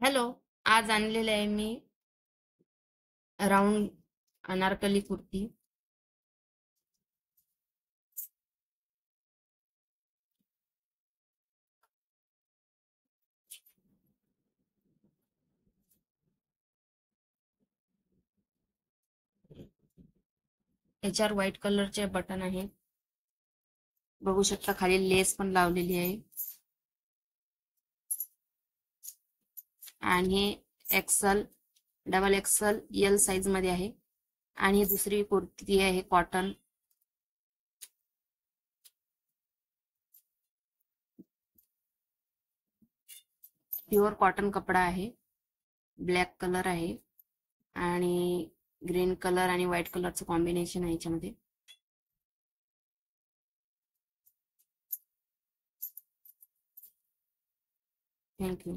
Hello. आज आणलेले आहे मी राऊंड अनारकली कुर्ती. याच्यावर व्हाईट कलरचे बटन आहे. बघू शकता खाली लेस पण लावलेली आहे. आणि हे axle, double axle, L size मध्ये आहे. आणि दुसरी कुर्ती आहे कॉटन. प्युअर कॉटन कपडा आहे. ब्लॅक कलर आहे आणि ग्रीन कलर आणि व्हाईट कलरचं कॉम्बिनेशन आहे याच्यामध्ये. थँक्यू.